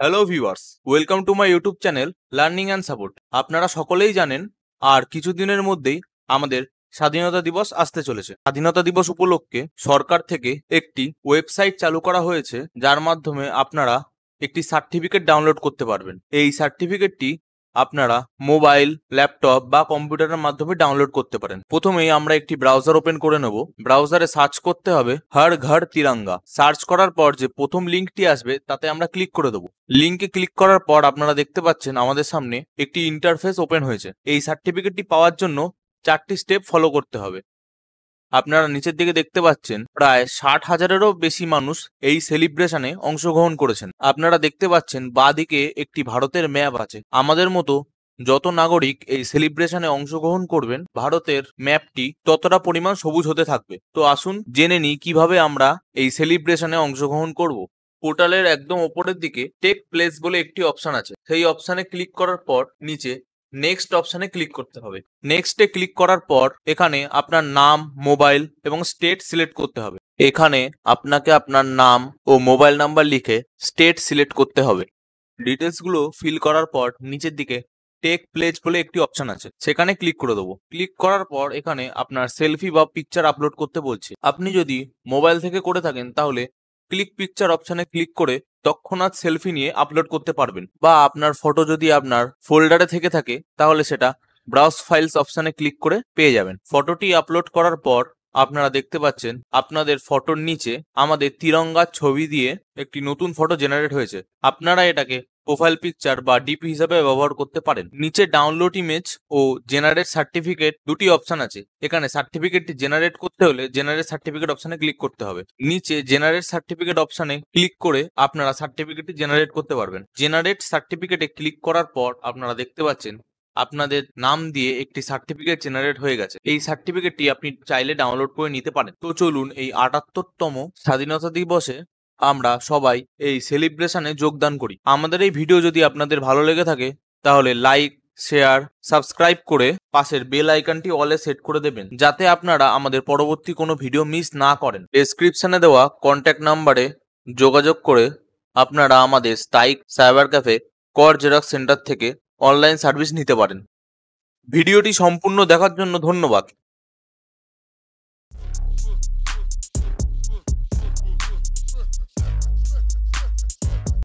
Hello viewers, welcome to my YouTube channel learning and support. আপনারা সকলেই জানেন আর কিছুদিনের মধ্যেই আমাদের স্বাধীনতা দিবস আসতে চলেছে। স্বাধীনতা দিবস উপলক্ষে সরকার থেকে একটি ওয়েবসাইট চালু করা হয়েছে, যার মাধ্যমে আপনারা একটি সার্টিফিকেট ডাউনলোড করতে পারবেন। এই সার্টিফিকেটটি আপনারা মোবাইল, ল্যাপটপ বা কম্পিউটারের মাধ্যমে ডাউনলোড করতে পারেন। প্রথমেই আমরা একটি ব্রাউজার ওপেন করে নেব। ব্রাউজারে সার্চ করতে হবে হর ঘর তিরঙ্গা। সার্চ করার পর যে প্রথম লিঙ্কটি আসবে তাতে আমরা ক্লিক করে দেবো। লিঙ্কে ক্লিক করার পর আপনারা দেখতে পাচ্ছেন আমাদের সামনে একটি ইন্টারফেস ওপেন হয়েছে। এই সার্টিফিকেটটি পাওয়ার জন্য 4টি স্টেপ ফলো করতে হবে। আপনারা নিচের দিকে দেখতে পাচ্ছেন প্রায় 60,000-এরও বেশি মানুষ এই সেলিব্রেশনে অংশগ্রহণ করেছেন। আপনারা দেখতে পাচ্ছেন বাঁদিকে একটি ভারতের ম্যাপ আছে। আমাদের মতো যত নাগরিক এই সেলিব্রেশনে অংশগ্রহণ করবেন, ভারতের ম্যাপটি ততটা পরিমাণ সবুজ হতে থাকবে। তো আসুন জেনে নিই কিভাবে আমরা এই সেলিব্রেশনে অংশগ্রহণ করব। পোর্টালের একদম ওপরের দিকে টেক প্লেস বলে একটি অপশন আছে। সেই অপশনে ক্লিক করার পর নিচে নেক্সট অপশনে ক্লিক করতে হবে। নেক্সটে ক্লিক করার পর এখানে আপনার নাম, মোবাইল এবং স্টেট সিলেক্ট করতে হবে। এখানে আপনাকে আপনার নাম ও মোবাইল নাম্বার লিখে স্টেট সিলেক্ট করতে হবে। ডিটেলসগুলো ফিল করার পর নিচের দিকে টেক প্লেজ বলে একটি অপশন আছে, সেখানে ক্লিক করে দেবো। ক্লিক করার পর এখানে আপনার সেলফি বা পিকচার আপলোড করতে বলছে। আপনি যদি মোবাইল থেকে করে থাকেন তাহলে ক্লিক পিকচার অপশনে ক্লিক করে তৎক্ষণাৎ সেলফি নিয়ে আপলোড করতে পারবেন, বা আপনার ফটো যদি আপনার ফোল্ডারে থেকে থাকে তাহলে সেটা ব্রাউজ ফাইলস অপশনে ক্লিক করে পেয়ে যাবেন। ফটোটি আপলোড করার পর আপনারা দেখতে পাচ্ছেন আপনাদের ফটোর নিচে আমাদের তিরঙ্গার ছবি দিয়ে একটি নতুন ফটো জেনারেট হয়েছে। আপনারা এটাকে প্রোফাইল পিকচার বা ডিপি হিসাবে ব্যবহার করতে পারেন। নিচে ডাউনলোড ইমেজ ও জেনারেট সার্টিফিকেট দুটি অপশন আছে। এখানে সার্টিফিকেটটি জেনারেট করতে হলে জেনারেট সার্টিফিকেট অপশনে ক্লিক করতে হবে। নিচে জেনারেট সার্টিফিকেট অপশনে ক্লিক করে আপনারা সার্টিফিকেটটি জেনারেট করতে পারবেন। জেনারেট সার্টিফিকেটে ক্লিক করার পর আপনারা দেখতে পাচ্ছেন আপনাদের নাম দিয়ে একটি সার্টিফিকেট জেনারেট হয়ে গেছে। এই সার্টিফিকেটটি আপনি চাইলে ডাউনলোড করে নিতে পারেন। তো চলুন এই 78তম স্বাধীনতা দিবসে আমরা সবাই এই সেলিব্রেশনে যোগদান করি। আমাদের এই ভিডিও যদি আপনাদের ভালো লেগে থাকে তাহলে লাইক, শেয়ার, সাবস্ক্রাইব করে পাশের বেল আইকনটি অলে সেট করে দেবেন, যাতে আপনারা আমাদের পরবর্তী কোনো ভিডিও মিস না করেন। ডেসক্রিপশনে দেওয়া কন্ট্যাক্ট নাম্বারে যোগাযোগ করে আপনারা আমাদের স্থায়ী সাইবার ক্যাফে কর জেরক্স সেন্টার থেকে অনলাইন সার্ভিস নিতে পারেন। ভিডিওটি সম্পূর্ণ দেখার জন্য ধন্যবাদ।